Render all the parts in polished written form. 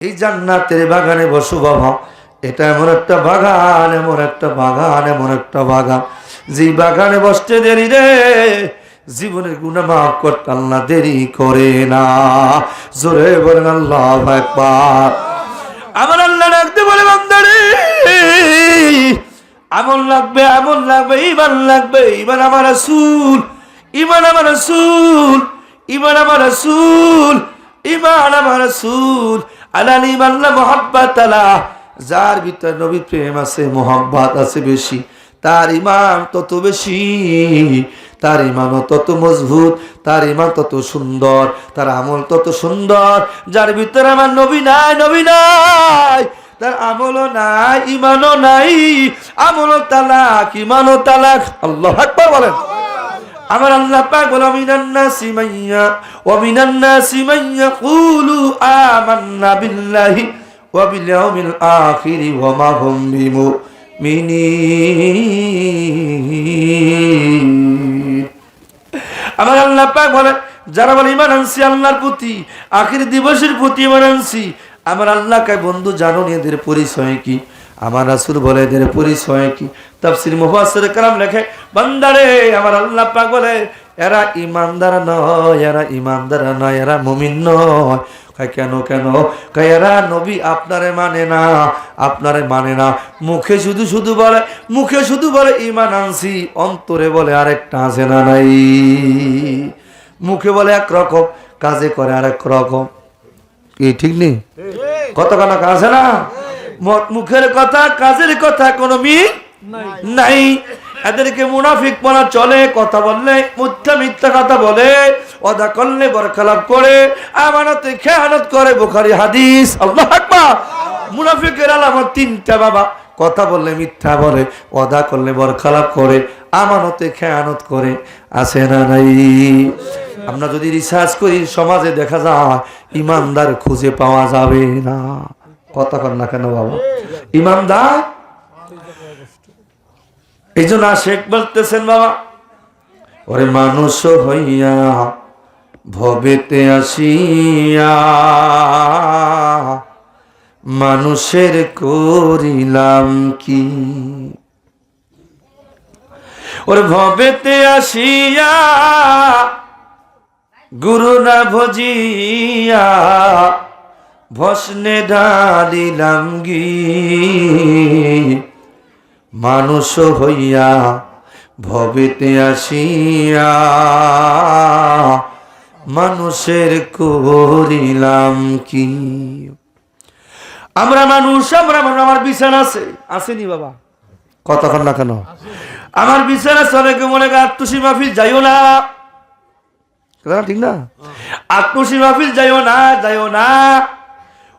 এই জান্নাতের বাগানে বসো বাবা। এটা এমন একটা বাগান, এমন একটা বাগান, এমন একটা বাগান, যে বাগানে বসতে দেরি রে জীবনের গুনাহ মাফ করতে আল্লাহ দেরি করে না। জোরে বলেন আল্লাহু আকবার। আমার আল্লাহ ডাকতে বলে, বান্দারে আমল লাগবে, আমল লাগবে, ঈমান লাগবে, ঈমান আমার রাসূল, ঈমান আমার রাসূল, ঈমান আমার রাসূল, ঈমান আমার রাসূল। আলাল ঈমান লা মুহাব্বাত আলা, যার ভিতরে নবী প্রেম আছে, মুহাব্বত আছে বেশি, তার ঈমান তত বেশি, তার ঈমান তত মজবুত, তার ঈমান তত সুন্দর, তার আমল তত সুন্দর। যার ভিতরে আমার নবী নাই, নবী নাই, তার আমলও নাই, ঈমানও নাই, আমলও তালাক, ঈমানও তালাক। আল্লাহু আকবার বলেন। আমার আল্লাহ পাক বলে, মিনান নাসি মাইয়া ওয়া মিনান নাসি মাইয়া ইয়াকুলু আমান্না বিল্লাহি ওয়া বিল ইয়াউমিল আখির ওয়া মা হুম বিমুমিনিন। আমার আল্লাহ পাক বলে, যারা বলে ঈমান আনছি আল্লাহর প্রতি, আখির দিবসের প্রতি ঈমান আনছি, আমার আল্লাহ কয় বন্ধু জানো নি এদের পরিচয় কি? আমার রাসূল বলে এদের পরিচয় কি? তাফসীর মুফাসসির کرام লেখে, বান্দারে আমার আল্লাহ পাক বলে এরা ঈমানদার নয়, এরা ঈমানদার নয়, এরা মুমিন নয়। কয় কেন কেন? কয় এরা নবী আপনারে মানে না, আপনারে মানে না। মুখে শুধু শুধু বলে, মুখে শুধু বলে ঈমান আনছি, অন্তরে বলে আরেকটা আছে না নাই? মুখে বলে একরকম, কাজে করে আরেক রকম। কি ঠিক নেই? কত কথা আছে না? মুখের কথা কাজের কথা কোনো মিল নাই। এদেরকে মুনাফিক বলা চলে, কথা বললে মিথ্যা কথা বলে, ওয়াদা করলে বরখলাপ করে, আমানতে খেয়ানত করে, বুখারী হাদিস। আল্লাহু আকবার। মুনাফিকের আলামত তিনটা বাবা, কথা বললে মিথ্যা বলে, ওয়াদা করলে বরখলাপ করে, আমানতে খেয়ানত করে, আছে না নাই? আমরা যদি রিসার্চ করি সমাজে দেখা যায় ইমানদার খুঁজে পাওয়া যাবে না। কথা কর না কেন বাবা? ইমানদার এই জন্য শেখ বলতেছেন বাবা, ওরে মানুষ হইয়া ভবেতে আসিয়া মানুষের করিলাম কি? ওরে ভবেতে আসিয়া গুরু না ভজিয়া ভস্মে ঢালিলাম গি। মানুষ হইয়া ভবেতে আসিয়া মানুষের করিলাম কি? আমরা মানুষ, আমার বিছানা আছে, আসেনি বাবা? কতক্ষণ না কেন? আমার বিছানা চলে কে মনে করে আত্মসী মাহফিল যাইও না, ঠিক না? আত্মসী মাহফিল যাইও না, যাইও না,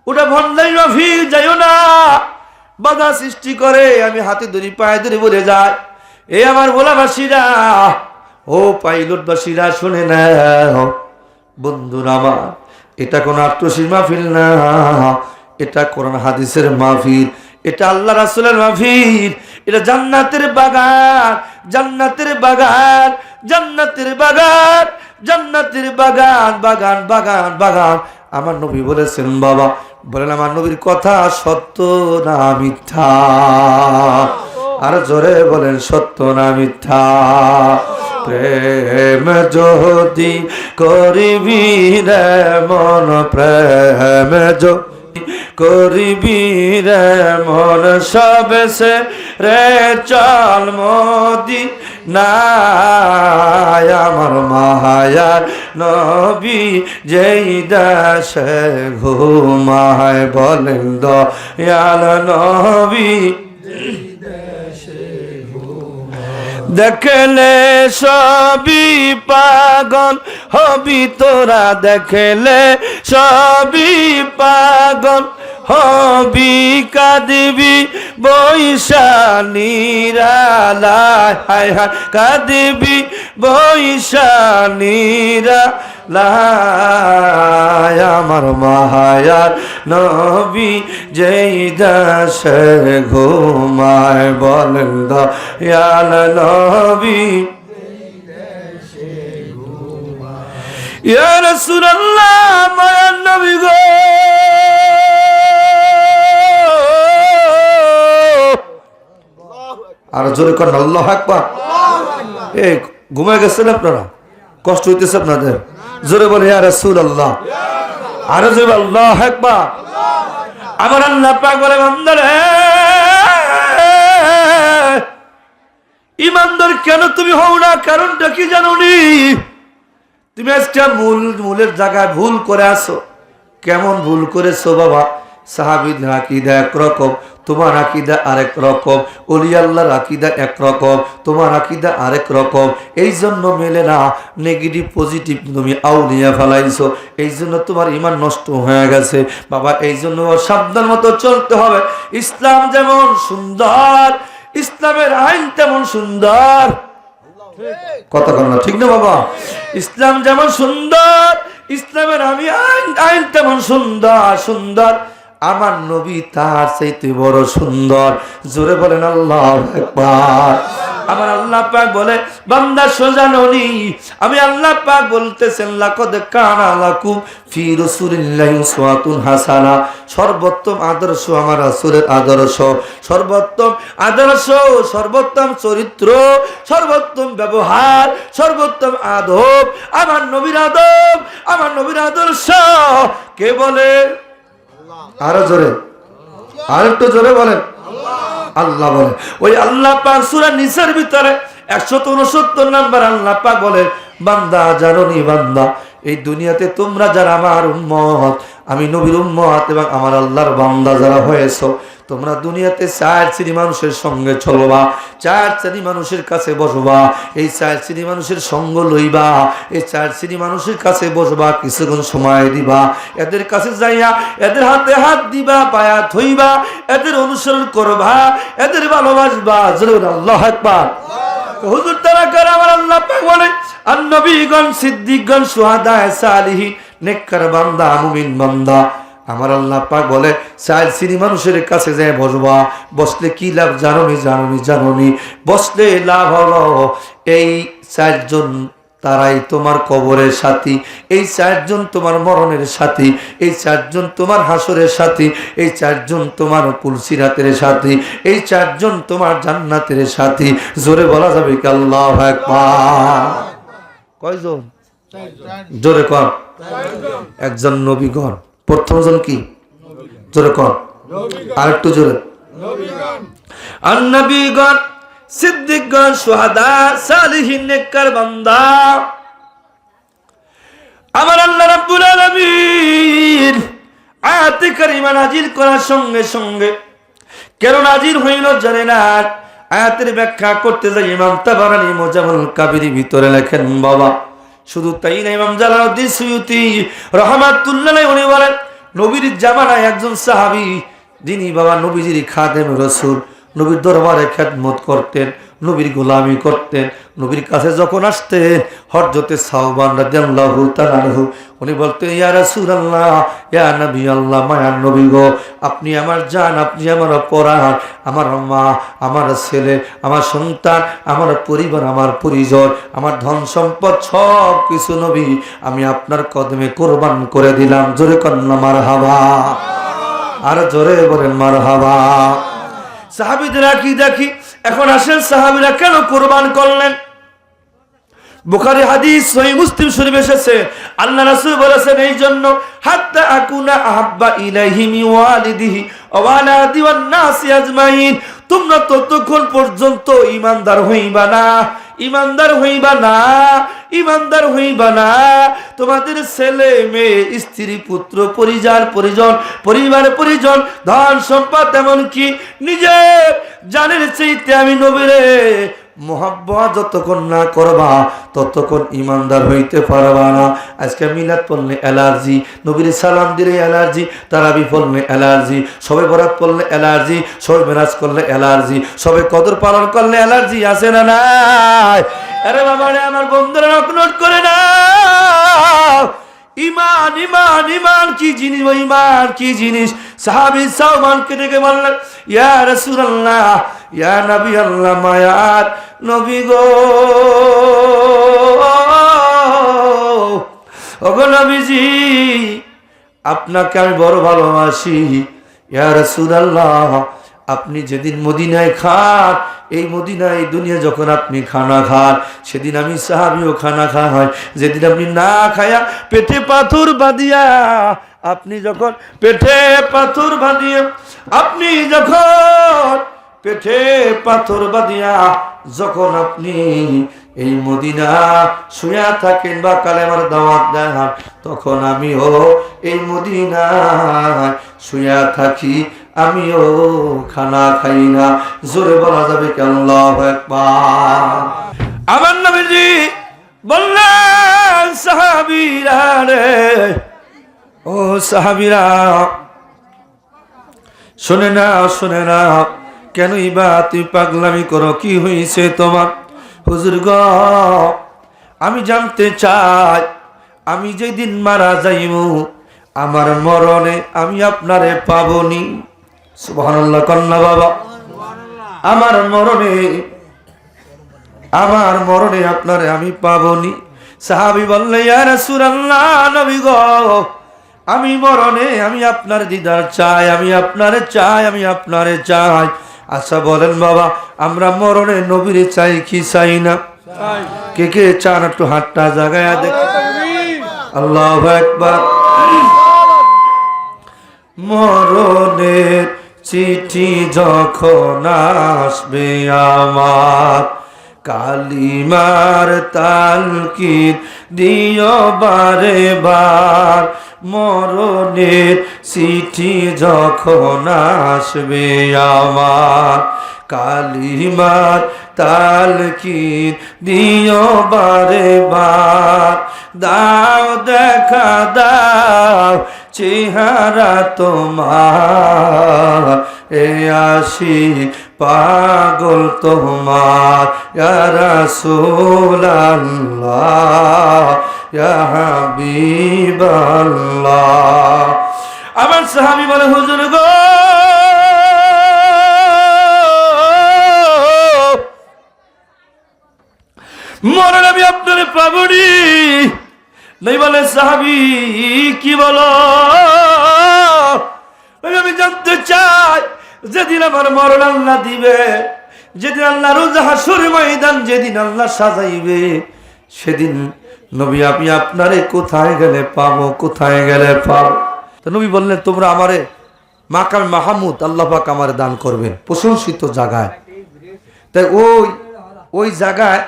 ওটা ভণ্ডামি মাহফিল যাইও না, বাধা সৃষ্টি করে। আমি হাতে ধরি, পায়ে ধরে বলে যায়, এ আমার ভোলাবাসীরা, ও পাইলটবাসীরা শুনে না, বন্ধুরা আমার, এটা কোন আত্মসী মাহফিল না, এটা কোরআন হাদিসের মাহফিল, এটা আল্লাহ রাসূলের মাহফিল, এটা জান্নাতের বাগান, জান্নাতের বাগান, জান্নাতের বাগান, জান্নাতের বাগান, বাগান বাগান বাগান। আমার নবী বলেছেন বাবা, বলেন আমার নবীর কথা সত্য না মিথ্যা? আর জোরে বলেন সত্য না মিথ্যা? প্রেম যদি করিবি রে মন, প্রেম করিবি রে মন, সবসে রে চল মোদি না। আমার মায়ার নবী যেই দেশে ঘুমায়, বলেন দয়াল নবী দেখলে সবই পাগল হবি তোরা, দেখলে সবই পাগল হবি, কাঁদবি বৈশানীরালায়, হায় হায় কাঁদবি বৈশানীরালায়। আমার মায়ার নবী যেই দেশে ঘুমায়, বলেন দয়াল নবী ইয়া রাসূলুল্লাহ, মায়ার নবী গো আর জোরে করেন আল্লাহু আকবার। এই ঘুমায় গেছেন আপনারা, কষ্ট হইতেছে আপনাদের, জোরে বলে ইয়া রাসূলুল্লাহ, আর জোরে আল্লাহু আকবার। আমার আল্লাহ পাক বলে বান্দারে ইমানদার কেন তুমি হও না, কারণটা কি জানো নি? তুমি আজকে মূলের জায়গায় ভুল করে আসো। কেমন ভুল করেছো বাবা? সাহাবীদের আকীদা একরকম, তোমার আকীদা আরেক রকম, ওলি আল্লাহর আকীদা একরকম, তোমার আকীদা আরেক রকম। এই জন্য মেলে না, নেগেটিভ পজিটিভ তুমি আউলিয়া ফেলাইছো, এই জন্য তোমার ঈমান নষ্ট হয়ে গেছে বাবা। এই জন্য সাবধান মতো চলতে হবে। ইসলাম যেমন সুন্দর, ইসলামের আইন তেমন সুন্দর, কথা বল না ঠিক না বাবা? ইসলাম যেমন সুন্দর, ইসলামের আমি আইন তেমন সুন্দর সুন্দর। আমার নবী তার চাইতে বড় সুন্দর, জোরে বলেন আল্লাহু আকবার। আমার আল্লাহ পাক বলে বান্দা সোজা ননি, আমি আল্লাহ পাক বলতেছেন লাকাদ কানা লাকুম ফি রাসূলিল্লাহি উসওয়াতুন হাসানাহ, সর্বোত্তম আদর্শ আমার রাসূলের আদর্শ, সর্বোত্তম আদর্শ, সর্বোত্তম চরিত্র, সর্বোত্তম ব্যবহার, সর্বোত্তম আদব আমার নবীর আদব, আমার নবীর আদর্শ। কে বলে? আরো জোরে, আর একটু জোরে বলেন আল্লাহ বলে। ওই আল্লাহ পাক সূরা নিসার ভিতরে 169 নাম্বার আল্লাহ পাক বলে বান্দা জানো নি বান্দা, এই দুনিয়াতে তোমরা যারা আমার উম্মত, আমি নবীর উম্মত এবং আমার আল্লাহর বান্দা যারা হয়েছো, তোমরা দুনিয়াতে 4 শ্রেণী মানুষের সঙ্গে চলবা, 4 শ্রেণী মানুষের কাছে বসবা, এই 4 শ্রেণী মানুষের সঙ্গ লইবা, এই 4 শ্রেণী মানুষের কাছে বসবা, কিছুক্ষণ সময় দিবা, এদের কাছে যাইয়া এদের হাতে হাত দিবা, পায়া থইবা, এদের অনুসরণ করবা, এদের ভালোবাসবা, জোরে আল্লাহু আকবার। হুজুর তারা করে আমার আল্লাহ পাক বলে আর নবীগণ, সিদ্দিকগণ, শুহাদা, সালিহিন, নেককার বান্দা, মুমিন বান্দা। আমার আল্লাহ পাক বলে 4 শ্রেণী মানুষের কাছে যায় বসবা, বসলে কি লাভ জানোনি? জানোনি বসলে লাভ হলো এই 4 জন তারাই তোমার কবরের সাথী, এই 4 জন তোমার মরণের সাথী, এই 4 জন তোমার হাসরের সাথী, এই 4 জন তোমার পুলসিরাতের সাথী, এই 4 জন তোমার জান্নাতের সাথী। জোরে বলা যাবে কি আল্লাহু আকবার? কয়জন? জোরে কর। একজন নবীগণ, প্রথম জন কি? জোরে কর, আর একটু জোরে। আর নবীগণ, সিদ্দিকগণ, শুহাদা, সালিহিন, নেককার বান্দা। আমার আল্লাহ রাব্বুল আলামিন আয়াতে কারিমা নাজিল করার সঙ্গে সঙ্গে কেন নাজিল হইল জানে না, আয়াতের ব্যাখ্যা করতে যাই ইমাম তাবারানী মুজামুল কাবির ভিতরে লেখেন বাবা। শুধু তাই না, ইমাম জালালউদ্দিন সুয়ুতি রাহমাতুল্লাহ আলাইহি উনি বলেন নবীর জামানায় একজন সাহাবী, যিনি বাবা নবীজির খাদেম রাসূল, নবীর দরবারে খেদমত করতেন, নবীর গোলামি করতেন। নবীর কাছে যখন আসতেন হযরতে সাওবান রাদিয়াল্লাহু তাআলা আনহু উনি বলতেন ইয়া রাসূলুল্লাহ, ইয়া নবী আল্লাহ, মায়ার নবী গো, আপনি আমার জান, আপনি আমার পরাণ, আমার মা, আমার ছেলে, আমার সন্তান, আমার পরিবার, আমার পরিজন, আমার ধন সম্পদ সব কিছু নবী আমি আপনার কদমে কুরবান করে দিলাম। জোরে কন্না মারহাবা, আর জোরে বলেন মারহাবা। সাহাবীরা কি দেখি, এখন আসেন সাহাবীরা কেন কুরবান করলেন? বুখারী হাদিস, সহিহ মুসলিম শরীফ এসেছে, আল্লাহ রাসূল বলেছেন এই জন্য হাত্তা আকুনা আহাব্বা ইলাইহি মিন ওয়ালিদিহি ওয়া ওয়ালাদি ওয়ান নাসি আজমাইন, তোমরা ততক্ষণ পর্যন্ত ঈমানদার হইবা না, ঈমানদার হইবা না, ঈমানদার হইবা না, তোমাদের ছেলে মেয়ে, স্ত্রী, পুত্র, পরিজন, পরিবার, পরিজন, ধন সম্পদ, এমনকি নিজের জানের চাইতে আমি নবীরে মোহাব্বত যতক্ষণ না করবা ততক্ষণ ঈমানদার হইতে পারবা না। আজকে মিলাদ পড়লে অ্যালার্জি, নবীর সালাম দিলে অ্যালার্জি, তারাবি পড়লে অ্যালার্জি, শবে বরাত পড়লে অ্যালার্জি, শবে মেরাজ করলে অ্যালার্জি, শবে কদর পালন করলে অ্যালার্জি আছে না নাই? আরে বাবা রে, আমার বন্ধুরা নোট করে না, ঈমান ঈমান ঈমান কি জিনিস, ঈমান কি জিনিস? সাহাবী সাওবানকে ডেকে বললেন ইয়া রাসূলুল্লাহ, ইয়া নবী আল্লাহ, মায়ার নবী গো, ওগো নবীজি, আপনাকে আমি বড় ভালোবাসি। ইয়া রাসূলুল্লাহ, আপনি যেদিন মদিনায় খান, এই মদিনায় দুনিয়া যখন আপনি খানা খান, সেদিন আমি সাহাবীও খানা খাওয়া হয়। যেদিন আপনি না খায়া পেটে পাথর বাঁধিয়া, আপনি যখন পেটে পাথর বাঁধিয়া, আপনি যখন পেটে পাথর বাঁধিয়া যখন আপনি এই মদিনা শুয়া থাকেন বা কালেমার দাওয়াত দেন, তখন আমিও এই মদিনায় শুয়া থাকি, আমিও খানা খাই না। জোরে বলা যাবে কি আল্লাহু আকবার। আমার নবীজি বললেন, সাহাবীরা রে, ও সাহাবীরা, শুনে নাও, শুনে নাও, কেনই বা তুই পাগলামি করো, কি হয়েছে তোমার? হুজুর গো, আমি জানতে চাই, আমি যেদিন মারা যাইব, আমার মরণে আমি আপনারে পাবনি। সুবহানাল্লাহ কন্যা বাবা, আমার মরণে আপনারে আমি পাবনি। সাহাবী বললে, ইয়া রাসূলুল্লাহ, নবী গো, আমি মরণে আমি আপনার দিদার চাই, আমি আপনারে চাই, আমি আপনারে চাই। আচ্ছা বলেন বাবা, আমরা মরণে নবীরে চাই কি চাই না? কে কে চান একটু হাতটা জাগায়া দেখ। আল্লাহু আকবার। মরণের চিঠি যখন আসবে আমার, কালিমার তালকিন দিও বারে বার। মরণের চিঠি যখন আসবে আমার, কালিমার তালকিন দিও বারে বার। দাও দেখা দাও চেহারা তোমার, এ আশিক পাগল তোমার, ইয়া রাসূলুল্লাহ, ইয়া হাবিবাল্লাহ। আমার সাহাবী বলে, হুজুর গো, মরণ আমি আপনারে পাবনি। নাই বলে, সাহাবী কি বলো? আমি জানতে চাই, যেদিন আমার মরণ আল্লাহ দিবে, যেদিন আল্লাহ রোজ হাসর ময়দান যেদিন আল্লাহ সাজাইবে, সেদিন নবী আমি আপনারে কোথায় গেলে পাবো, কোথায় গেলে পাবো? তো নবী বললেন, তোমরা আমারে মাকাম মাহমুদ আল্লাহ পাক আমারে দান করবেন, প্রশংসিত জায়গায়। তাই ওই জায়গায়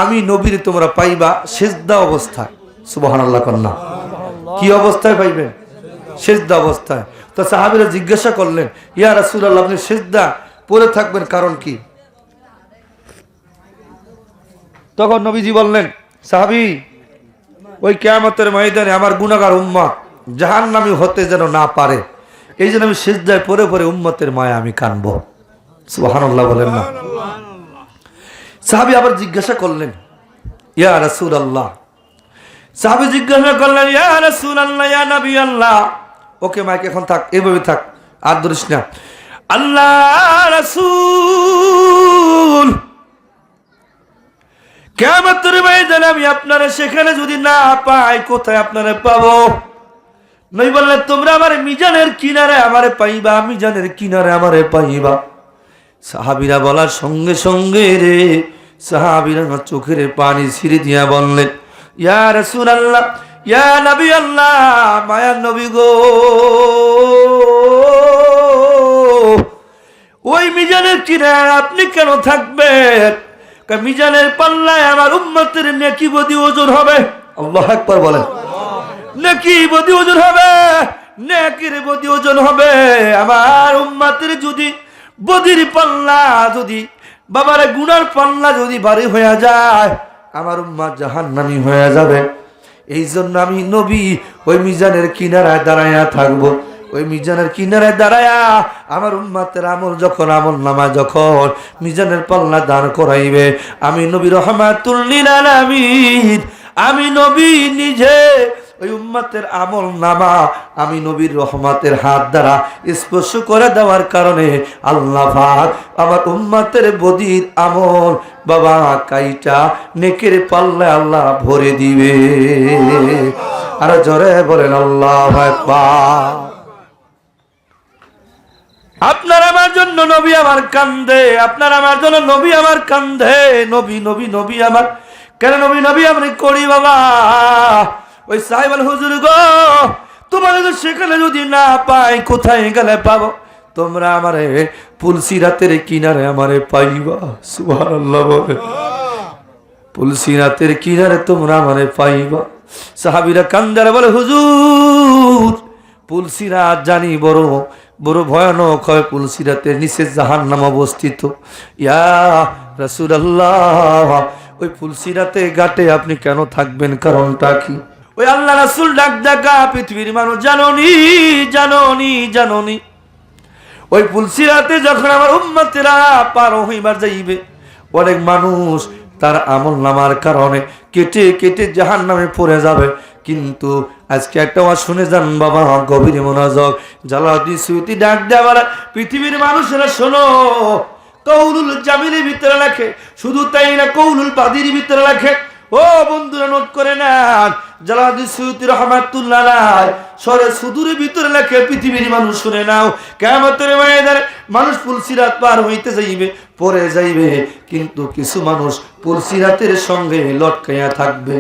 আমি নবীরে তোমরা পাইবা সিজদা অবস্থায়। সুবহানাল্লাহ কন্যা, কি অবস্থায় পাইবেন? সিজদা অবস্থায়। তো সাহাবীরা জিজ্ঞাসা করলেন, ইয়া রাসূলুল্লাহ, আপনি সিজদা পড়ে থাকবেন কারণ কি? তখন নবীজি বললেন, সাহাবী, ওই কিয়ামতের ময়দানে আমার গুনাহগার উম্মত জাহান্নামী হতে যেন না পারে, এই জন্য আমি সিজদায় পড়ে পড়ে উম্মতের মায়া আমি কানবো। সুবহানাল্লাহ বলেন না? সাহাবী আবার জিজ্ঞাসা করলেন, ইয়া রাসূলুল্লাহ, সাহাবী জিজ্ঞাসা করলেন, ইয়া রাসূলুল্লাহ, ইয়া নবী আল্লাহ, ওকে মাইক এখন থাক, এভাবে থাক, আর ধরিস না। আল্লাহ রাসূল, কিয়ামতের ময়দানে আমি আপনারে সেখানে যদি না পাই, কোথায় আপনারে পাবো? নবী বললেন, তোমরা আমার মিজানের কিনারে আমারে পাইবা, মিজানের কিনারে আমারে পাইবা। সাহাবীরা বলার সঙ্গে সঙ্গে রে, সাহাবীরা চোখের পানি ছিঁড়ে দিয়া বললেন, ইয়া রাসূলুল্লাহ, ইয়া নবী আল্লাহ, মায়ার নবী গো, ওই মিজানের কিনারে আপনি কেন থাকবেন? মিজানের পাল্লায় আমার উম্মতের নেকি বদি ওজন হবে। আল্লাহু আকবার বলেন। নেকি বদি ওজন হবে, নেকির বদি ওজন হবে। আমার উম্মতের যদি বদির পাল্লা, যদি বাবারে গুনার পাল্লা যদি ভারী হয়ে যায়, আমার উম্মত জাহান্নামী হয়ে যাবে। এই জন্য আমি নবী ওই মিজানের কিনারায় দাঁড়াইয়া থাকবো। ওই মিজানের কিনারায় দাঁড়ায়া আমার উম্মতের আমল যখন, আমল নামা যখন মিজানের পাল্লা দাঁড় করাইবে, আমি নবী রাহমাতুল লিল আলামিন, আমি নবী নিজে ওই উম্মতের আমল নামা আমি নবীর রহমতের হাত দ্বারা স্পর্শ করে দেওয়ার কারণে আল্লাহ পাক আমার উম্মতের বদির আমল বাবা কাইটা নেকের পাল্লায় আল্লাহ ভরে দিবে। আর জোরে বলেন আল্লাহু আকবার। আপনার আমার জন্য নবী আমার কান্দে, আপনার আমার জন্য নবী আমার কান্দে। নবী নবী নবী আমার, কেন নবী নবী আমি করি বাবা? ওই সাহেব হুজুর গো, তোমার সেখানে যদি না পাই কোথায় গেলে পাবো? তোমরা আমারে পুলসিরাতের কিনারে আমারে পাইবা। সুবহানাল্লাহ বলে, পুলসিরাতের কিনারে তোমরা আমারে পাইবা। সাহাবীরা কান্দার বলে, হুজুর পুলসিরাত জানি বড় বড় ভয়ানক হয়, পুলসিরাতের নিচে জাহান্নাম অবস্থিত। ইয়া রাসূলুল্লাহ, ওই পুলসিরাতে ঘাটে আপনি কেন থাকবেন, কারণটা কি? ওই আল্লাহ রাসূল ডাক ডাকা পৃথিবীর মানুষ, জাননি জাননি জাননি, ওই পুলসিরাতে যখন আমার উম্মতেরা পার হইবার যাইবে, অনেক মানুষ তার আমল নামার কারণে কেটে কেটে জাহান্নামে পড়ে যাবে। কিন্তু আজকে একটা ওয়াজ শুনে যান বাবা, গভীর মনোযোগ। জালালউদ্দিন সুয়ুতী ডাক দেওয়ার পৃথিবীর মানুষেরা শোনো, কৌলুল জামিলের ভিতরে লেখে, শুধু তাই না কৌলুল বাদির ভিতরে লেখে। ও বন্ধুরা নোট করে নেন, জালালউদ্দিন সুয়ুতী রাহমাতুল্লাহ আলাইহি সরে সুদূরের ভিতরে লেখে, পৃথিবীর মানুষ শুনে নাও, কিয়ামতের ময়দানে মানুষ পুলসিরাত পার হইতে যাইবে, পড়ে যাইবে, কিন্তু কিছু মানুষ পুলসিরাতের সঙ্গে লটকাইয়া থাকবে।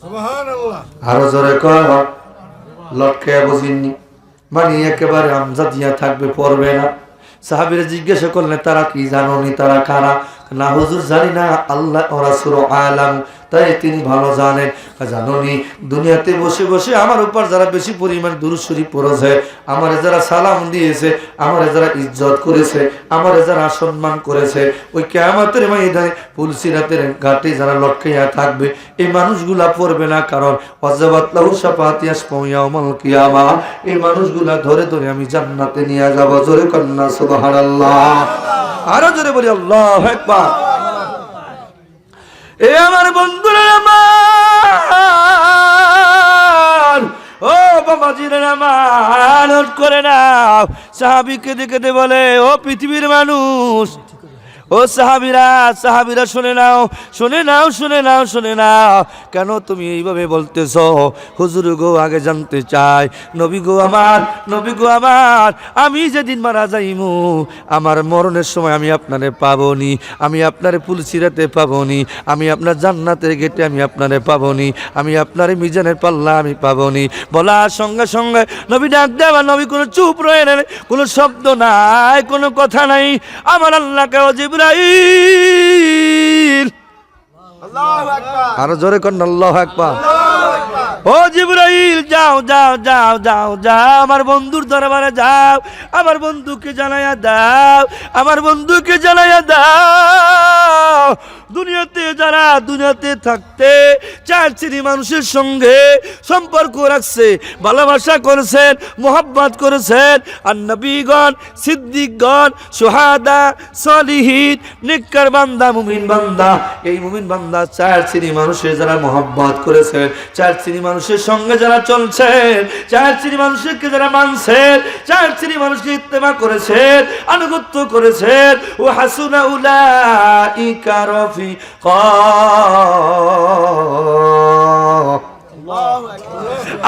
সুবহানাল্লাহ, আরো জোরে কর, লটকাইয়া বুঝিনি মানে একেবারে আমজাদিয়া থাকবে, পড়বে না। সাহাবীরা জিজ্ঞাসা করলেন, তারা কি জানোনি, তারা কারা? না হুজুর জানি না, আল্লাহ ও রাসূল আলাম, তাই তিনি ভালো জানেন। জানোনি, দুনিয়াতে বসে বসে আমার উপর যারা বেশি পরিমাণ দুরূদ শরীফ পড়েছে, আমারে যারা সালাম দিয়েছে, আমারে যারা ইজ্জত করেছে, আমারে যারা সম্মান করেছে, ওই কিয়ামতের ময়দানে পুলসিরাতের ঘাটে যারা লটকাইয়া থাকবে, এই মানুষগুলা পড়বে না, কারণ ওয়াজাবাত লাহু শাফাআতি ইয়াশফাউ ইয়াউমাল কিয়ামা, এই মানুষগুলা ধরে ধরে আমি জান্নাতে নিয়ে যাব। জোরে কন্না সুবহানাল্লাহ, আরো জোরে বলি আল্লাহু আকবার। এ আমার বন্ধুরা আমার, ও বাবাজিরা আমার, নোট করে নাও। সাহাবীকে দেখে বলে, ও পৃথিবীর মানুষ, ও সাহাবীরা শুনে নাও, শুনে নাও, শুনে নাও, শুনে নাও। কেন তুমি এইভাবে বলতেছ? হুজুর গো, আগে জানতে চাই, নবী গো আমার, নবী গো আমার, আমি যেদিন মারা যাইমু, আমার মরণের সময় আমি আপনারে পাবনি, আমি আপনারে পুলসিরাতে পাবনি, আমি আপনার জান্নাতের গেটে আমি আপনারে পাবনি, আমি আপনারে মিজানের পাল্লা আমি পাবনি। বলার সঙ্গে সঙ্গে নবী ডাক দেওয়া, নবী কোনো চুপ রয়ে নেই, কোনো শব্দ নাই, কোনো কথা নাই। আমার আল্লাহকে জিবরাইল, আল্লাহু আকবার, আরো জোরে করেন আল্লাহু আকবার। ও জিবরাইল, যাও যাও যাও যাও যাও, আমার বন্ধুর দরবারে যাও, আমার বন্ধুকে জানাইয়া দাও, আমার বন্ধুকে জানাইয়া দাও, দুনিয়াতে যারা দুনিয়াতে থাকতে চার শ্রেণী মানুষের সঙ্গে সম্পর্ক রাখছে, ভালোবাসা করেছেন, মোহাব্বত করেছেন, আর নবীগণ, সিদ্দিকগণ, সুহাদা, সলিহিন, নেককার বান্দা, মুমিন বান্দা, এই মুমিন বান্দা চার শ্রেণী মানুষের যারা মোহাব্বত করেছেন, চার শ্রেণী মানুষের সঙ্গে যারা চলছেন, চার শ্রেণী মানুষকে যারা মানছেন, চার শ্রেণী মানুষকে ইত্তেবা করেছেন, আনুগত্য করেছেন, ও হাসুনা উলাইকা রফিকা।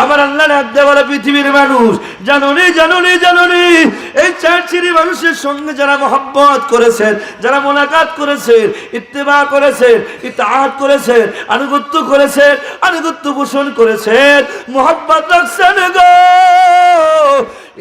আমার আল্লাহ ডাক দেওয়া পৃথিবীর মানুষ, জানোনি জানোনি জানোনি, এই চার শ্রেণী মানুষের সঙ্গে যারা মহব্বত করেছেন, যারা মোলাকাত করেছেন, ইত্তেবা করেছেন, ইতাআত করেছেন, আনুগত্য করেছেন, আনুগত্য পোষণ করেছেন, মহব্বত রাখছেন গো,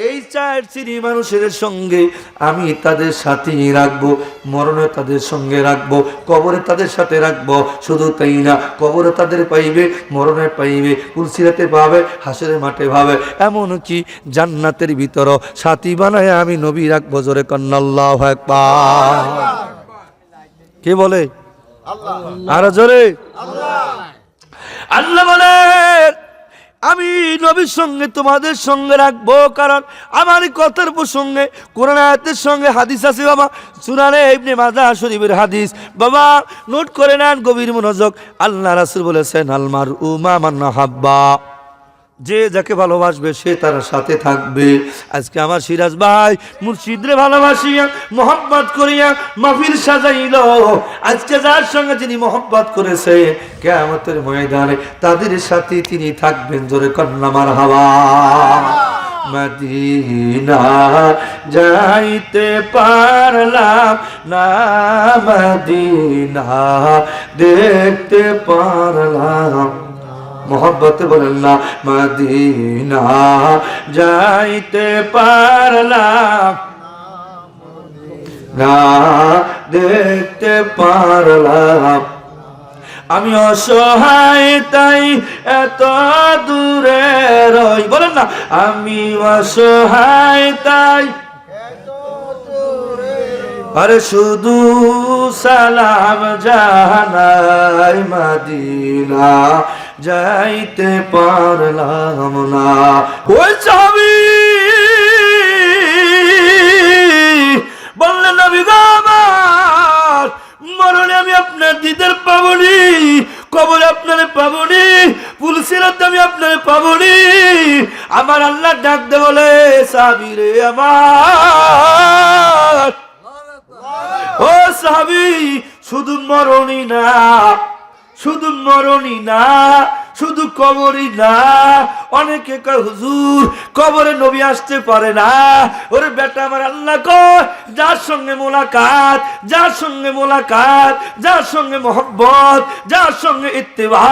এই চার শ্রেণী মানুষের সঙ্গে আমি তাদের সাথেই রাখবো, মরণে তাদের সঙ্গে রাখবো, কবরে তাদের সাথে রাখবো। শুধু তাই না, কবরে তাদের পাইবে, মরণে পাইবে, পুলসিরাতে পাবে, হাসরের মাঠে পাবে, এমনকি জান্নাতের ভিতর সাথী বানায় আমি নবী রাখবো। জোরে কন্না আল্লাহু আকবার। কে বলে? আরো জোরে। আল্লাহ বলে, আমি নবীর সঙ্গে তোমাদের সঙ্গে রাখবো, কারণ আমার কথার প্রসঙ্গে কোরআন আয়াতের সঙ্গে হাদিস আছে বাবা, সুনানে ইবনে মাজাহ শরীফের হাদিস, বাবা নোট করে নেন, গভীর মনোযোগ। আল্লাহ রাসূল বলেছেন, আল মারউ মা মান হাব্বা, যে যাকে ভালোবাসবে সে তার সাথে থাকবে। আজকে আমার সিরাজ ভাই মুর্শিদরে ভালোবাসিয়া মোহাব্বত করিয়া মাহফিল সাজাইল, আজকে যার সঙ্গে যিনি মোহাব্বত করেছে, কিয়ামতের ময়দানে তাদের সাথে তিনি থাকবেন। জোরে কন্না মারহাবা। মদিনা যাইতে পারলাম না, মদিনা দেখতে পারলাম। মোহব্বতে বলেন না, মদিনা যাইতে পারলাম না, দেখতে পারলাম। আমি অসহায় তাই এত দূরে রই, বলেন না, আমি অসহায় তাই আরে শুধু সালাম জানাই, মদিনা যাইতে পারলাম না। ওই চাবি বললেন নবী গো আমার, মরণে আমি আপনার দিদার পাবনি, কবরে আপনার পাবনি, পুলসিরাতে আমি আপনার পাবনি। আমার আল্লাহ ডাক দে বলে, সাহাবী রে আমার, ও সাহাবী, শুধু মরণই না, শুধু মরণই না, শুধু কবরই না। অনেকে কয় হুজুর কবরে নবী আসতে পারে না। ওরে বেটা আমার, আল্লাহ কয় যার সঙ্গে মোলাকাত, যার সঙ্গে মোলাকাত, যার সঙ্গে মোহব্বত, যার সঙ্গে ইত্তেবা,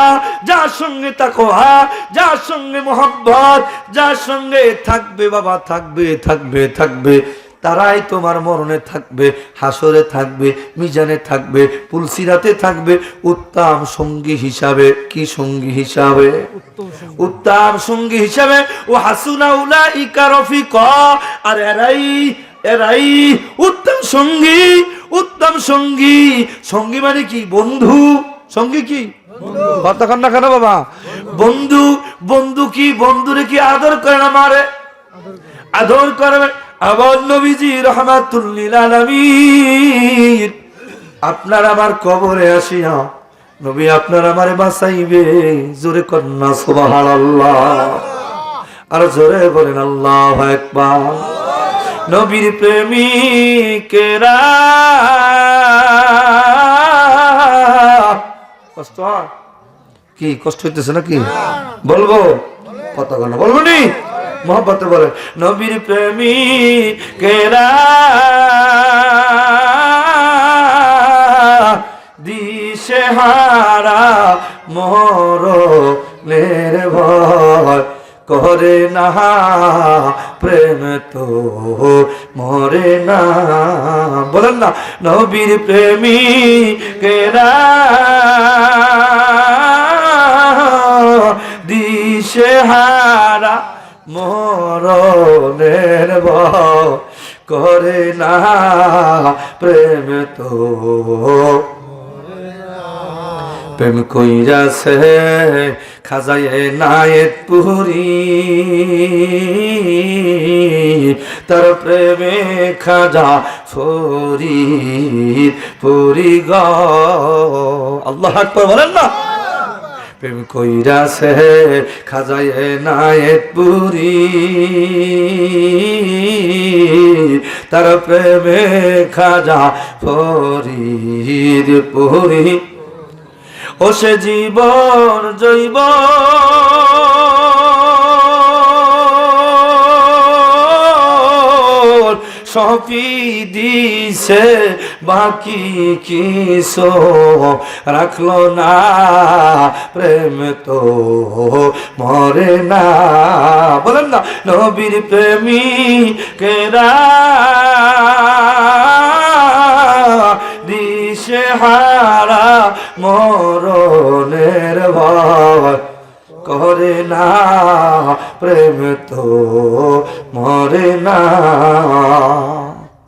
যার সঙ্গে তাকওয়া, যার সঙ্গে মোহব্বত, যার সঙ্গে থাকবে বাবা, থাকবে থাকবে থাকবে, তারাই তোমার মরণে থাকবে, হাসরে থাকবে, মিজানে থাকবে, পুলসিরাতে থাকবে উত্তম সঙ্গী হিসাবে। কি সঙ্গী হিসাবে? উত্তম সঙ্গী হিসাবে। ও হাসুনা উলাইকা রফিকা, আর এরাই উত্তম সঙ্গী। উত্তম সঙ্গী, সঙ্গী মানে কি? বন্ধু। সঙ্গী কি? কথা কন না কেন বাবা? বন্ধু। বন্ধু কি? বন্ধুরে কি আদর করে না মারে? আদর করবে। আমার নবীজি রাহমাতুল লিল আলামিন আপনার আমার কবরে আসিয়া নবী আপনার আমারে বাঁচাইবে। জোরে কন্যা সুবহানাল্লাহ, আর জোরে বলেন আল্লাহু আকবার। নবীর প্রেমিকেরা কষ্ট হয় কি? কষ্ট হইতেছে নাকি? বলবো কথা বলো, বলবো নি? মোহব্বতে বলে, নবীর প্রেমিকেরা দিশেহারা মরণের ভয় করে না, প্রেম তো মরে না। বলেন না, নবীর প্রেমিকেরা দিশেহারা মরণের ভয় করে না, প্রেম তো প্রেম কইরাছে খাজায়ে নায়েত পুরি, তার প্রেমে খাজা ফরিদ পুরি গ। আল্লাহু আকবার বলেন না। প্রেম কইরাছে খাজায়ে নায়েত পুরি, তার প্রেমে খাজা ফরিদ পুরি। ও সে জীবন জৈব সপি দিছে, বাকি কিছু রাখলো না, প্রেম তো মরে না। বলেন না, নবীর প্রেমিকেরা দিশেহারা মরণের ভয় করে না, প্রেম তো মরে না।